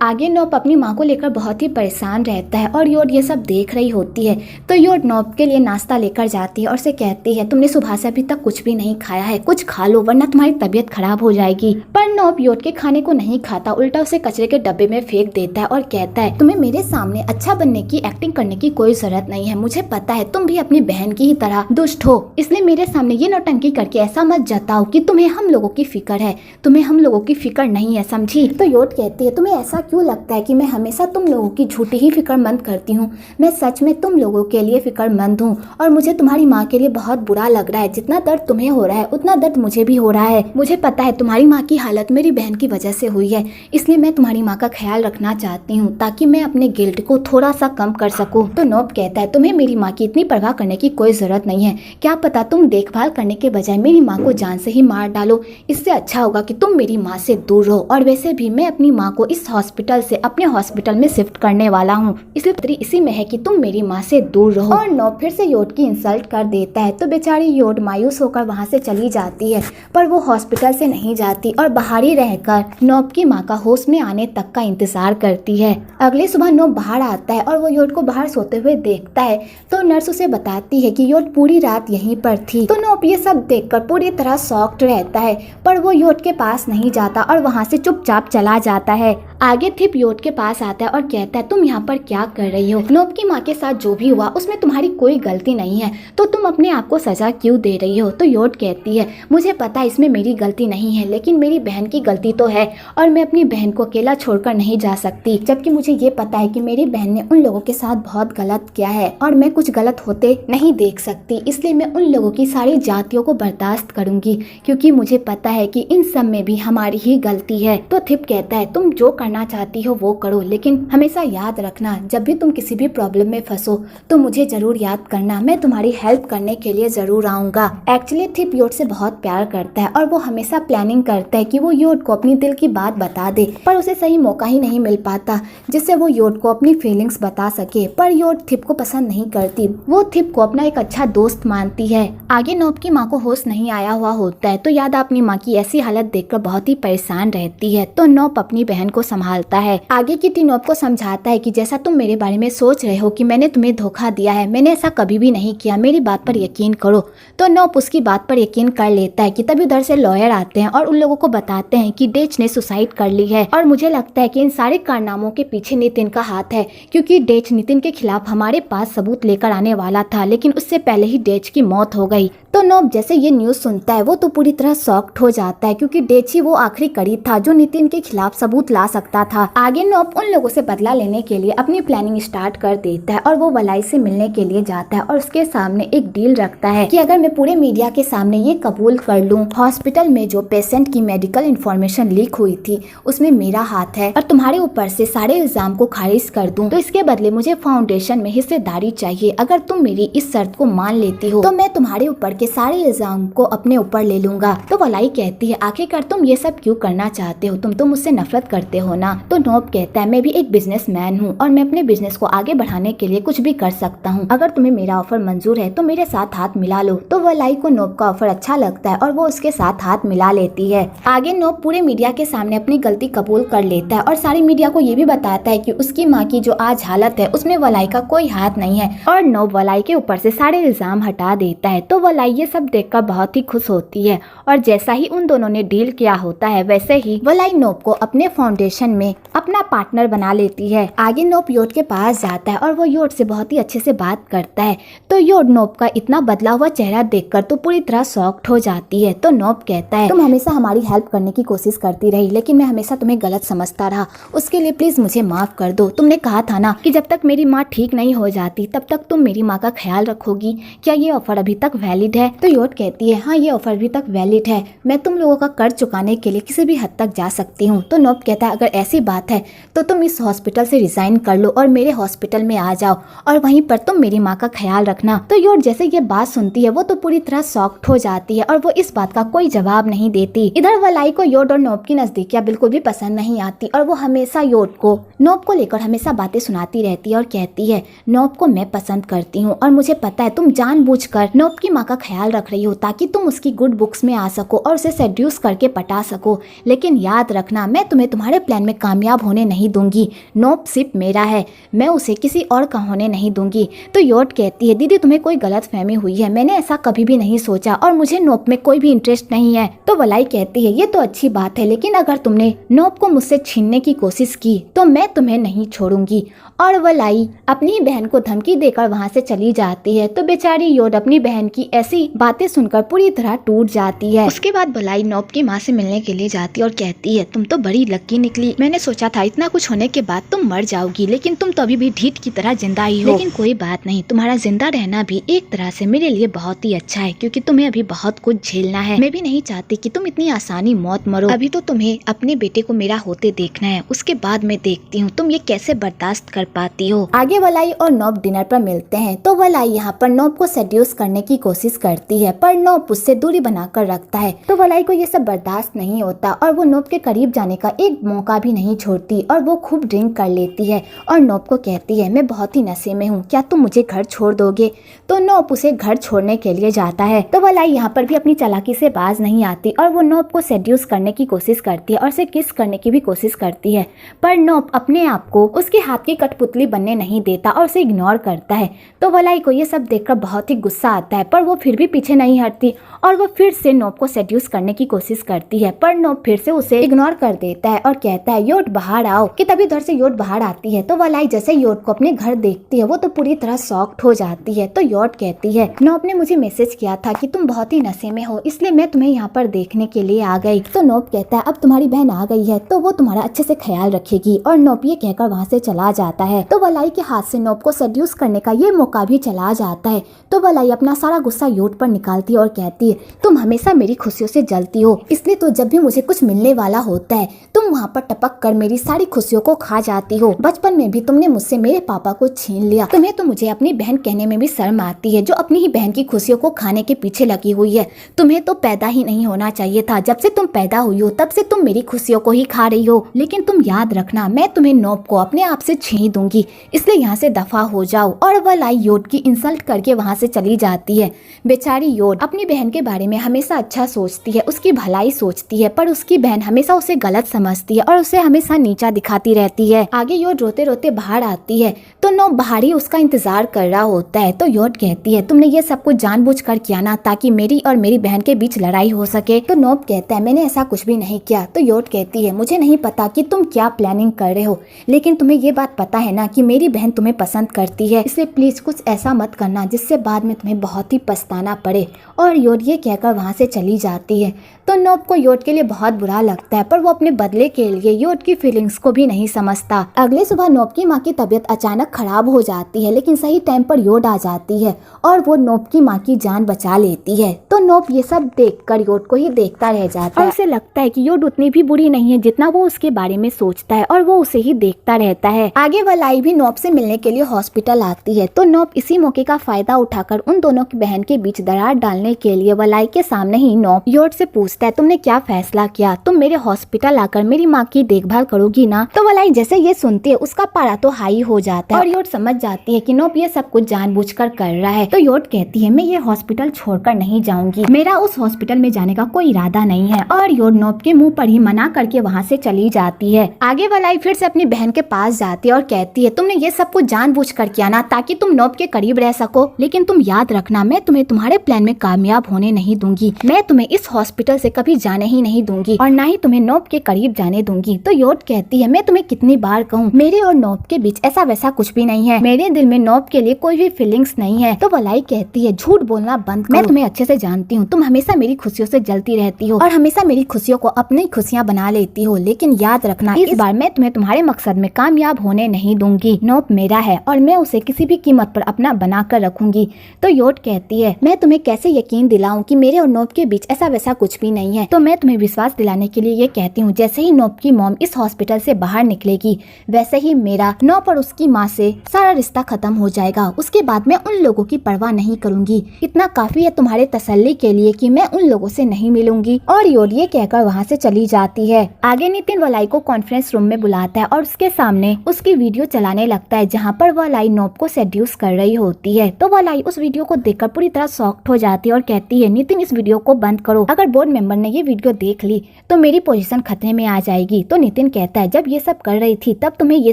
आगे नोप अपनी माँ को लेकर बहुत ही परेशान रहता है और योड ये सब देख रही होती है। तो योड नोप के लिए नाश्ता लेकर जाती है और उसे कहती है तुमने सुबह से अभी तक कुछ भी नहीं खाया है, कुछ खा लो वरना तुम्हारी तबीयत खराब हो जाएगी। पर नोप योड के खाने को नहीं खाता, उल्टा उसे कचरे के डब्बे में फेंक देता है और कहता है तुम्हें मेरे सामने अच्छा बनने की एक्टिंग करने की कोई जरूरत नहीं है। मुझे पता है तुम भी अपनी बहन की ही तरह दुष्ट हो, इसलिए मेरे सामने ये नौटंकी करके ऐसा मत जताओ कि तुम्हें हम लोगों की फिक्र है। तुम्हें हम लोगों की फिक्र नहीं है, समझी? तो योड कहती है तुम्हें ऐसा क्यों लगता है कि मैं हमेशा तुम लोगों की झूठी ही फिक्रमंद करती हूँ? मैं सच में तुम लोगों के लिए फिक्रमंद हूँ और मुझे तुम्हारी माँ के लिए बहुत बुरा लग रहा है। जितना दर्द तुम्हें हो रहा है उतना दर्द मुझे भी हो रहा है। मुझे पता है तुम्हारी माँ की हालत मेरी बहन की वजह से हुई है, इसलिए मैं तुम्हारी माँ का ख्याल रखना चाहती हूँ ताकि मैं अपने गिल्ट को थोड़ा सा कम कर सकूँ। तो नोप कहता है तुम्हें मेरी माँ की इतनी परवाह करने की कोई जरूरत नहीं है। क्या पता तुम देखभाल करने के बजाय मेरी माँ को जान से ही मार डालो। इससे अच्छा होगा कि तुम मेरी माँ से दूर रहो। और वैसे भी मैं अपनी माँ को इस हॉस्पिटल से अपने हॉस्पिटल में शिफ्ट करने वाला हूँ, इसलिए इसी में है कि तुम मेरी माँ से दूर रहो। और नोप फिर से योड की इंसल्ट कर देता है। तो बेचारी योड मायूस होकर वहाँ से चली जाती है, पर वो हॉस्पिटल से नहीं जाती और बाहर ही रहकर नोप की माँ का होश में आने तक का इंतजार करती है। अगले सुबह नोप बाहर आता है और वो योड को बाहर सोते हुए देखता है। तो नर्स उसे बताती है कि योड पूरी रात यहीं पर थी। तो नोप ये सब देखकर पूरी तरह शॉक्ड रहता है, पर वो योड के पास नहीं जाता और वहाँ से चुपचाप चला जाता है। आगे थिप योड के पास आता है और कहता है तुम यहाँ पर क्या कर रही हो? नोप की माँ के साथ जो भी हुआ उसमें तुम्हारी कोई गलती नहीं है, तो तुम अपने आप को सजा क्यों दे रही हो? तो योड कहती है मुझे पता है इसमें मेरी गलती नहीं है, लेकिन मेरी बहन की गलती तो है और मैं अपनी बहन को अकेला छोड़कर नहीं जा सकती। जबकि मुझे ये पता है कि मेरी बहन ने उन लोगों के साथ बहुत गलत किया है और मैं कुछ गलत होते नहीं देख सकती, इसलिए मैं उन लोगों की सारी जातियों को बर्दाश्त करूंगी, क्योंकि मुझे पता है कि इन सब में भी हमारी ही गलती है। तो थिप कहता है तुम जो करना चाहती हो वो करो, लेकिन हमेशा याद रखना जब भी तुम किसी भी प्रॉब्लम में फंसो तो मुझे जरूर याद करना, मैं तुम्हारी हेल्प करने के लिए जरूर आऊंगा। एक्चुअली थिप योड से बहुत प्यार करता है और वो हमेशा प्लानिंग करता है कि वो योड को अपनी दिल की बात बता दे, पर उसे सही मौका ही नहीं मिल पाता जिससे वो योड को अपनी फीलिंग्स बता सके। पर योड थिप को पसंद नहीं करती, वो थिप को अपना एक अच्छा दोस्त मानती है। आगे नोप की माँ को होश नहीं आया हुआ होता है, तो यादा अपनी माँ की ऐसी हालत देखकर बहुत ही परेशान रहती है। तो नोप अपनी बहन को संभालता है। आगे किटी नोप को समझाता है कि जैसा तुम मेरे बारे में सोच रहे हो कि मैंने तुम्हें धोखा दिया है, मैंने ऐसा कभी भी नहीं किया, मेरी बात पर यकीन करो। तो नोप उसकी बात पर यकीन कर लेता है कि तभी उधर से लॉयर आते हैं और उन लोगों को बताते हैं कि डेच ने सुसाइड कर ली है। और मुझे लगता है कि इन सारे कारनामों के पीछे नितिन का हाथ है, क्योंकि डेच नितिन के खिलाफ हमारे पास सबूत लेकर आने वाला था, लेकिन उससे पहले ही डेच की मौत हो गई। तो नोप जैसे ये न्यूज सुनता है वो तो पूरी तरह शॉक्ड हो जाता है, क्योंकि डेच ही वो आखिरी कड़ी था जो नितिन के खिलाफ सबूत ला सकता था। आगे नोप उन लोगों से बदला लेने के लिए अपनी प्लानिंग स्टार्ट कर देता है और वो वलाई से मिलने के लिए जाता है और उसके सामने एक डील रखता है कि अगर मैं पूरे मीडिया के सामने ये कबूल कर लूं हॉस्पिटल में जो पेशेंट की मेडिकल इंफॉर्मेशन लीक हुई थी उसमें मेरा हाथ है और तुम्हारे ऊपर से सारे इल्जाम को खारिज कर दूं, तो इसके बदले मुझे फाउंडेशन में हिस्सेदारी चाहिए। अगर तुम मेरी इस शर्त को मान लेती हो तो मैं तुम्हारे ऊपर के सारे इल्जाम को अपने ऊपर ले लूंगा। तो वलाई कहती है आखिरकार तुम ये सब क्यों करना चाहते हो? तुम तो मुझसे नफरत करते हो ना? तो नोप कहता है मैं भी एक बिजनेसमैन हूँ और मैं अपने बिजनेस को आगे बढ़ाने के लिए कुछ भी कर सकता हूँ। अगर तुम्हें मेरा ऑफर मंजूर है तो मेरे साथ हाथ मिला लो। तो वलाई को नोप का ऑफर अच्छा लगता है और वो उसके साथ हाथ मिला लेती है। आगे नोप पूरे मीडिया के सामने अपनी गलती कबूल कर लेता है और सारी मीडिया को ये भी बताता है कि उसकी माँ की जो आज हालत है उसमें वलाई का कोई हाथ नहीं है और नोप वलाई के ऊपर से सारे इल्जाम हटा देता है। तो वलाई ये सब देखकर बहुत ही खुश होती है और जैसा ही उन दोनों ने डील किया होता है वैसे ही वलाई नोप को अपने फाउंडेशन में अपना पार्टनर बना लेती है। आगे नोप योड के पास जाता है और वो योड से बहुत ही अच्छे से बात करता है। तो योड नोप का इतना बदला हुआ चेहरा देखकर तो पूरी तरह शॉक्ड हो जाती है। तो नोप कहता है तुम हमेशा हमारी हेल्प करने की कोशिश करती रही, लेकिन मैं हमेशा तुम्हें गलत समझता रहा, उसके लिए प्लीज मुझे माफ कर दो। तुमने कहा था ना कि जब तक मेरी माँ ठीक नहीं हो जाती तब तक तुम मेरी माँ का ख्याल रखोगी, क्या ये ऑफर अभी तक वैलिड है? तो योड कहती है हाँ ये ऑफर अभी तक वैलिड है, मैं तुम लोगों का कर्ज चुकाने के लिए किसी भी हद तक जा सकती हूँ। तो नोप कहता है अगर ऐसी बात है तो तुम इस हॉस्पिटल से रिजाइन कर लो और मेरे हॉस्पिटल में आ जाओ और वहीं पर तुम मेरी माँ का ख्याल रखना। तो योड जैसे ये बात सुनती है वो तो पूरी तरह शॉक्ड हो जाती है और वो इस बात का कोई जवाब नहीं देती। इधर वलाई को योड और नोप की नजदीकियां बिल्कुल भी पसंद नहीं आती और वो हमेशा योड को नोप को लेकर हमेशा बातें सुनाती रहती है और कहती है नोप को मैं पसंद करती हूँ और मुझे पता है तुम जानबूझकर नोप की माँ का ख्याल रख रही हो ताकि तुम उसकी गुड बुक्स में आ सको और उसे सेड्यूस करके पटा सको, लेकिन याद रखना मैं तुम्हें तुम्हारे प्लान में कामयाब होने नहीं दूंगी। नोप सिर्फ मेरा है, मैं उसे किसी और का होने नहीं दूंगी। तो योट कहती है दीदी तुम्हें कोई गलत फहमी हुई है, मैंने ऐसा कभी भी नहीं सोचा और मुझे नोप में कोई भी इंटरेस्ट नहीं है। तो वलाई कहती है ये तो अच्छी बात है, लेकिन अगर तुमने नोप को मुझसे छीनने की कोशिश की तो मैं तुम्हें नहीं छोड़ूंगी। और वलाई अपनी बहन को धमकी देकर वहाँ से चली जाती है। तो बेचारी योट अपनी बहन की ऐसी बातें सुनकर पूरी तरह टूट जाती है। उसके बाद वलाई नोप की माँ से मिलने के लिए जाती है और कहती है तुम तो बड़ी लकी निकली, मैंने सोचा था इतना कुछ होने के बाद तुम मर जाओगी, लेकिन तुम तो अभी भी ढीठ की तरह जिंदा ही हो। लेकिन कोई बात नहीं, तुम्हारा जिंदा रहना भी एक तरह से मेरे लिए बहुत ही अच्छा है, क्योंकि तुम्हें अभी बहुत कुछ झेलना है। मैं भी नहीं चाहती कि तुम इतनी आसानी मौत मरो। अभी तो तुम्हें अपने बेटे को मेरा होते देखना है, उसके बाद मैं देखती हूँ तुम ये कैसे बर्दाश्त कर पाती हो। आगे वलाई और नोप डिनर पर मिलते हैं। तो वलाई यहाँ पर नोप को सेड्यूस करने की कोशिश करती है, पर नोप उससे दूरी बनाकर रखता है। तो वलाई को ये सब बर्दाश्त नहीं होता और वो नोप के करीब जाने का एक मौका भी नहीं छोड़ती और वो खूब ड्रिंक कर लेती है और नोप को कहती है मैं बहुत ही नशे में हूँ, क्या तुम मुझे घर छोड़ दोगे। तो नोप उसे घर छोड़ने के लिए जाता है। तो वलाई यहाँ पर भी अपनी चालाकी से बाज नहीं आती और वो नोप को सेड्यूस करने की कोशिश करती है और उसे किस करने की भी कोशिश करती है, पर नोप अपने आप को उसके हाथ की कठपुतली बनने नहीं देता और उसे इग्नोर करता है। तो वलाई को ये सब देखकर बहुत ही गुस्सा आता है, पर वो फिर भी पीछे नहीं हटती और वो फिर से नोप को सेड्यूस करने की कोशिश करती है, पर नोप फिर से उसे इग्नोर कर देता है और कहता है योट बाहर आओ। कि तभी उधर से योट बाहर आती है। तो वलाई जैसे योट को अपने घर देखती है वो तो पूरी तरह शॉक्ड हो जाती है। तो योट कहती है नोप ने मुझे मैसेज किया था कि तुम बहुत ही नशे में हो, इसलिए मैं तुम्हें यहाँ पर देखने के लिए आ गई। तो नोप कहता है अब तुम्हारी बहन आ गई है तो वो तुम्हारा अच्छे से ख्याल रखेगी, और नोप ये कहकर वहाँ से चला जाता है। तो वलाई के हाथ से नोप को सेड्यूस करने का ये मौका भी चला जाता है। तो वलाई अपना सारा गुस्सा योट पर निकालती है और कहती है तुम हमेशा मेरी खुशियों से जलती हो, इसलिए तो जब भी मुझे कुछ मिलने वाला होता है तुम वहाँ पर टपक कर मेरी सारी खुशियों को खा जाती हो। बचपन में भी तुमने मुझसे मेरे पापा को छीन लिया, तुम्हें तो मुझे अपनी बहन कहने में भी शर्म आती है जो अपनी ही बहन की खुशियों को खाने के पीछे लगी हुई है। तुम्हें तो पैदा ही नहीं होना चाहिए था, जब से तुम पैदा हुई हो तब से तुम मेरी खुशियों को ही खा रही हो। लेकिन तुम याद रखना मैं तुम्हें नोप को अपने आप से छीन दूंगी, इसलिए यहाँ से दफा हो जाओ। और वलाई योट की इंसल्ट करके वहाँ से चली जाती है। बेचारी योट अपनी बहन के बारे में हमेशा अच्छा सोचती है, उसकी भलाई सोचती है, पर उसकी बहन हमेशा उसे गलत समझती है और उसे हमेशा नीचा दिखाती रहती है। आगे योट रोते रोते बाहर आती है तो नोप बाहर ही उसका इंतजार कर रहा होता है। तो योट कहती है तुमने ये सब कुछ जानबूझकर किया ना, ताकि मेरी और मेरी बहन के बीच लड़ाई हो सके। तो नोप कहता है मैंने ऐसा कुछ भी नहीं किया। तो योट कहती है मुझे नहीं पता कि तुम क्या प्लानिंग कर रहे हो, लेकिन तुम्हें ये बात पता है ना कि मेरी बहन तुम्हें पसंद करती है, इसलिए प्लीज कुछ ऐसा मत करना जिससे बाद में तुम्हें बहुत ही पछताना पड़े। और योट ये कहकर वहाँ से चली जाती है। तो नोप को योट के लिए बहुत बुरा लगता है, पर वो अपने बदले के लिए योट की फीलिंग्स को भी नहीं समझता। अगले सुबह नोप की माँ की तबीयत अचानक खराब हो जाती है, लेकिन सही टाइम पर योट आ जाती है और वो नोप की माँ की जान बचा लेती है। तो नोप ये सब देखकर योट को ही देखता रह जाता है और उसे लगता है कि योट उतनी भी बुरी नहीं है जितना वो उसके बारे में सोचता है, और वो उसे ही देखता रहता है। आगे वलाई भी नोप से मिलने के लिए हॉस्पिटल आती है। तो नोप इसी मौके का फायदा उठाकर उन दोनों की बहन के बीच दरार डालने के लिए वलाई के सामने ही नोप योट से पूछता है तुमने क्या फैसला किया, तुम मेरे हॉस्पिटल आकर मेरी माँ की देखभाल करोगी ना। तो वलाई जैसे ये सुनती है उसका पारा तो हाई हो जाता है और योट समझ जाती है कि नोप ये सब कुछ जानबूझकर कर रहा है। तो योट कहती है मैं ये हॉस्पिटल छोड़कर नहीं जाऊंगी, मेरा उस हॉस्पिटल में जाने का कोई इरादा नहीं है। और योट नोप के मुंह पर ही मना करके वहाँ से चली जाती है। आगे वलाई फिर से अपनी बहन के पास जाती है और कहती है तुमने ये सब कुछ जानबूझकर किया ना, ताकि तुम नोप के करीब रह सको, लेकिन तुम याद रखना मैं तुम्हें तुम्हारे प्लान में कामयाब होने नहीं दूंगी, मैं तुम्हें इस हॉस्पिटल से कभी जाने ही नहीं दूंगी और ना ही तुम्हें नोप के करीब जाने दूंगी। तो योट कहती है मैं तुम्हें कितनी बार कहूँ, मेरे और नोप के बीच ऐसा वैसा कुछ भी नहीं है, मेरे दिल में नोप के लिए कोई भी फीलिंग्स नहीं है। तो वलाई कहती है झूठ बोलना बंद करो, मैं तुम्हें अच्छे से जानती हूँ, तुम हमेशा मेरी खुशियों से जलती रहती हो और हमेशा मेरी खुशियों को अपनी खुशियाँ बना लेती हो, लेकिन याद रखना इस बार मैं तुम्हें तुम्हारे मकसद में कामयाब होने नहीं दूंगी। नोप मेरा है और मैं उसे किसी भी कीमत पर अपना बना कर रखूंगी। तो योट कहती है मैं तुम्हें कैसे यकीन दिलाऊं कि मेरे और नोप के बीच ऐसा वैसा कुछ भी नहीं है। तो मैं तुम्हें विश्वास दिलाने के लिए ये कहती हूँ जैसे ही नोप की मॉम इस हॉस्पिटल से बाहर निकलेगी वैसे ही मेरा नोप और उसकी माँ से सारा रिश्ता खत्म हो जाएगा, उसके बाद मैं उन लोगों की परवाह नहीं करूंगी, इतना काफी है तुम्हारे तसल्ली के लिए कि मैं उन लोगों से नहीं मिलूंगी। और योट ये कहकर वहाँ से चली जाती है। आगे नितिन वलाई को कॉन्फ्रेंस रूम में बुला बुलाता है और उसके सामने उसकी वीडियो चलाने लगता है जहाँ पर वह लाई नोब को सेड्यूस कर रही होती है। तो वह लाई उस वीडियो को देखकर पूरी तरह शॉक्ड हो जाती है और कहती है नितिन इस वीडियो को बंद करो, अगर बोर्ड मेंबर ने ये वीडियो देख ली तो मेरी पोजीशन खतरे में आ जाएगी। तो नितिन कहता है जब ये सब कर रही थी तब तुम्हें ये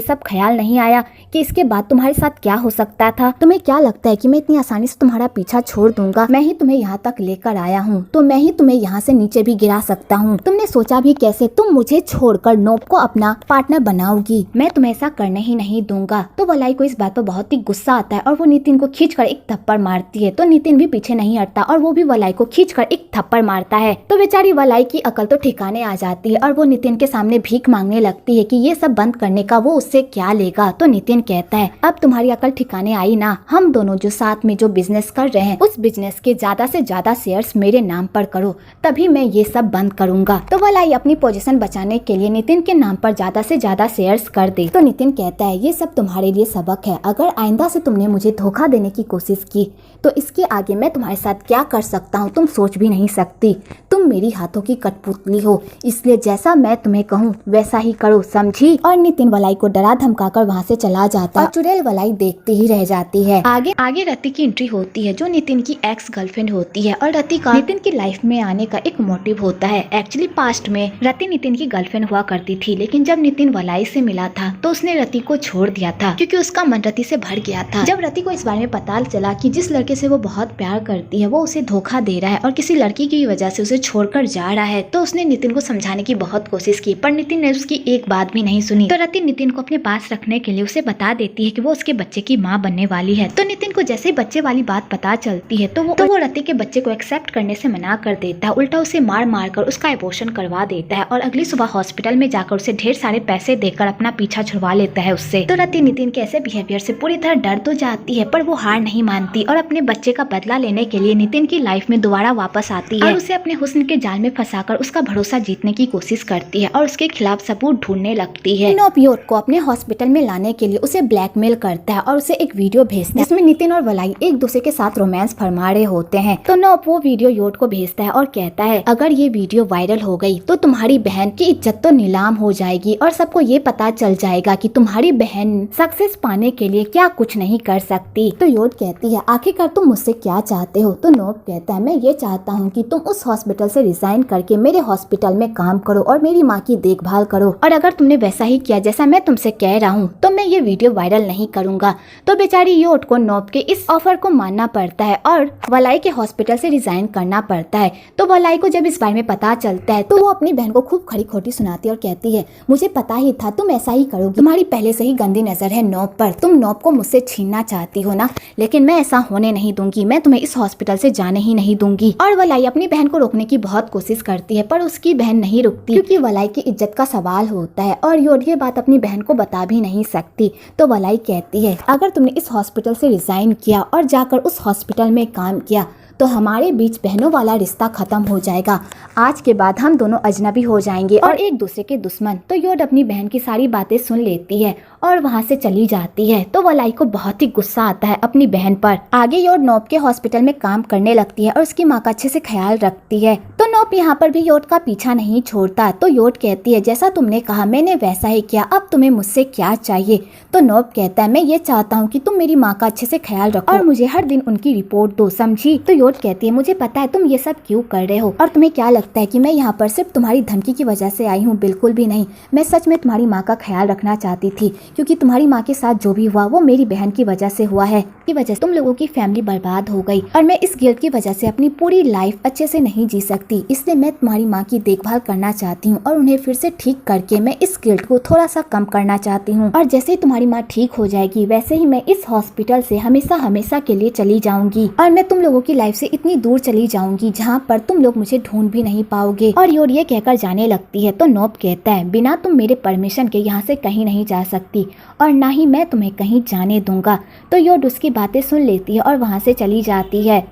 सब ख्याल नहीं आया कि इसके बाद तुम्हारे साथ क्या हो सकता था? तुम्हें क्या लगता है कि मैं इतनी आसानी से तुम्हारा पीछा छोड़ दूंगा? मैं ही तुम्हें यहाँ तक लेकर आया हूँ, तो मैं ही तुम्हें यहाँ से नीचे भी गिरा सकता हूँ। तुमने सोचा भी कैसे तुम मुझे छोड़कर नोब को अपना पार्टनर बनाओगी? मैं तुम्हें ऐसा करने ही नहीं दूंगा। तो वलाई को इस बात पर बहुत ही गुस्सा आता है और वो नितिन को खींचकर एक थप्पड़ मारती है। तो नितिन भी पीछे नहीं हटता और वो भी वलाई को खींचकर एक थप्पड़ मारता है। तो बेचारी वलाई की अकल तो ठिकाने आ जाती है और वो नितिन के सामने भीख मांगने लगती है कि ये सब बंद करने का वो उससे क्या लेगा। तो नितिन कहता है अब तुम्हारी अकल ठिकाने आई ना, हम दोनों जो साथ में जो बिजनेस कर रहे हैं उस बिजनेस के ज्यादा से ज्यादा शेयर्स मेरे नाम पर करो, तभी मैं ये सब बंद करूंगा। तो वलाई अपनी पोजीशन बचाने के लिए नितिन के नाम पर ज्यादा से ज्यादा शेयर्स कर दे। तो नितिन कहता है ये सब तुम्हारे लिए सबक है, अगर आइंदा से तुमने मुझे धोखा देने की कोशिश की तो इसके आगे मैं तुम्हारे साथ क्या कर सकता हूँ तुम सोच भी नहीं सकती। तुम मेरी हाथों की कठपुतली हो, इसलिए जैसा मैं तुम्हें कहूँ वैसा ही करो, समझी? और नितिन वलाई को डरा धमकाकर वहाँ से चला जाता है और चुड़ैल वलाई देखती ही रह जाती है। आगे रति की एंट्री होती है जो नितिन की एक्स गर्लफ्रेंड होती है और रति का नितिन की लाइफ में आने का एक मोटिव होता है। एक्चुअली पास्ट में रति नितिन की गर्लफ्रेंड हुआ करती थी, लेकिन जब नितिन वलाई से मिला था तो उसने रति को छोड़ दिया था क्योंकि उसका मन रति से भर गया था। जब रति को इस बारे में पता चला कि जिस लड़के से वो बहुत प्यार करती है वो उसे धोखा दे रहा है और किसी लड़की की वजह से उसे छोड़कर जा रहा है, तो उसने नितिन को समझाने की बहुत कोशिश की पर नितिन ने उसकी एक बात भी नहीं सुनी। तो रति नितिन को अपने पास रखने के लिए उसे बता देती है कि वो उसके बच्चे की माँ बनने वाली है। तो नितिन को जैसे ही बच्चे वाली बात पता चलती है तो वो रति के बच्चे को एक्सेप्ट करने से मना कर देता है, उल्टा उसे मार मार कर उसका एबॉर्शन करवा देता है और अगली सुबह हॉस्पिटल में जाकर उसे ढेर सारे पैसे देकर अपना पीछा छुड़वा लेता है उससे। तो रति नितिन के ऐसे बिहेवियर से पूरी तरह डर तो जाती है पर वो हार नहीं मानती और अपने बच्चे का बदला लेने के लिए नितिन की लाइफ में दोबारा वापस आती है और उसे अपने हुस्न के जाल में फंसाकर उसका भरोसा जीतने की कोशिश करती है और उसके खिलाफ सबूत ढूंढने लगती है। नोब योट को अपने हॉस्पिटल में लाने के लिए उसे ब्लैकमेल करता है और उसे एक वीडियो भेजता है जिसमें नितिन और वलाई एक दूसरे के साथ रोमांस फरमा रहे होते हैं। तो नोब वो वीडियो योट को भेजता है और कहता है अगर ये वीडियो वायरल हो गई तो तुम्हारी बहन की इज्जत तो नीलाम हो जाएगी और सबको ये पता चल जाएगा कि तुम्हारी बहन सक्सेस पाने के लिए क्या कुछ नहीं कर सकती। तो योट कहती है आखिरकार तुम मुझसे क्या चाहते हो? तो नोब कहता है मैं ये चाहता हूँ कि तुम उस हॉस्पिटल से रिजाइन करके मेरे हॉस्पिटल में काम करो और मेरी माँ की देखभाल करो, और अगर तुमने वैसा ही किया जैसा मैं तुमसे कह रहा हूँ तो मैं ये वीडियो वायरल नहीं करूंगा। तो बेचारी योट को नोब के इस ऑफर को मानना पड़ता है और वलाई के हॉस्पिटल से रिजाइन करना पड़ता है। तो वलाई को जब इस बारे में पता चलता है तो वो अपनी बहन को खूब खरी खोटी सुनाती है और कहती है मुझे पता ही था तुम ऐसा ही करोगी, तुम्हारी पहले से ही गंदी नजर है नोब पर, तुम नोब को मुझसे छीनना चाहती हो ना, लेकिन मैं ऐसा होने नहीं दूंगी, मैं तुम्हें इस हॉस्पिटल से जाने ही नहीं दूंगी। और वलाई अपनी बहन को रोकने की बहुत कोशिश करती है पर उसकी बहन नहीं रुकती क्योंकि वलाई की इज्जत का सवाल होता है और योट ये बात अपनी बहन को बता भी नहीं सकती। तो वलाई कहती है अगर तुमने इस हॉस्पिटल से रिजाइन किया और जाकर उस हॉस्पिटल में काम किया तो हमारे बीच बहनों वाला रिश्ता खत्म हो जाएगा, आज के बाद हम दोनों अजनबी हो जाएंगे और एक दूसरे के दुश्मन। तो योट अपनी बहन की सारी बातें सुन लेती है और वहाँ से चली जाती है। तो वलाई को बहुत ही गुस्सा आता है अपनी बहन पर। आगे योट नोब के हॉस्पिटल में काम करने लगती है और उसकी माँ का अच्छे से ख्याल रखती है। तो नोब यहाँ पर भी योट का पीछा नहीं छोड़ता। तो योट कहती है जैसा तुमने कहा मैंने वैसा ही किया, अब तुम्हें मुझसे क्या चाहिए? तो नोब कहता है मैं ये चाहता हूँ कि तुम मेरी माँ का अच्छे से ख्याल रखो और मुझे हर दिन उनकी रिपोर्ट दो, समझी? तो योट कहती है मुझे पता है तुम ये सब क्यों कर रहे हो और तुम्हें क्या लगता है कि मैं यहाँ पर सिर्फ तुम्हारी धमकी की वजह से आई हूँ? बिल्कुल भी नहीं, मैं सच में तुम्हारी माँ का ख्याल रखना चाहती थी क्योंकि तुम्हारी माँ के साथ जो भी हुआ वो मेरी बहन की वजह से हुआ है, की वजह से तुम लोगों की फैमिली बर्बाद हो गई और मैं इस गिल्ट की वजह से अपनी पूरी लाइफ अच्छे से नहीं जी सकती, इसलिए मैं तुम्हारी माँ की देखभाल करना चाहती हूँ और उन्हें फिर से ठीक करके मैं इस गिल्ट को थोड़ा सा कम करना चाहती हूँ। और जैसे ही तुम्हारी माँ ठीक हो जाएगी वैसे ही मैं इस हॉस्पिटल से हमेशा हमेशा के लिए चली जाऊंगी और मैं तुम लोगों की लाइफ से इतनी दूर चली जाऊंगी जहाँ पर तुम लोग मुझे ढूंढ भी नहीं पाओगे। और योट ये कहकर जाने लगती है। तो नोब कहता है बिना तुम मेरे परमिशन के यहाँ से कहीं नहीं जा सकती और ना ही मैं तुम्हें कहीं जाने दूंगा। तो योट उसकी बातें सुन लेती है और वहाँ से चली जाती है।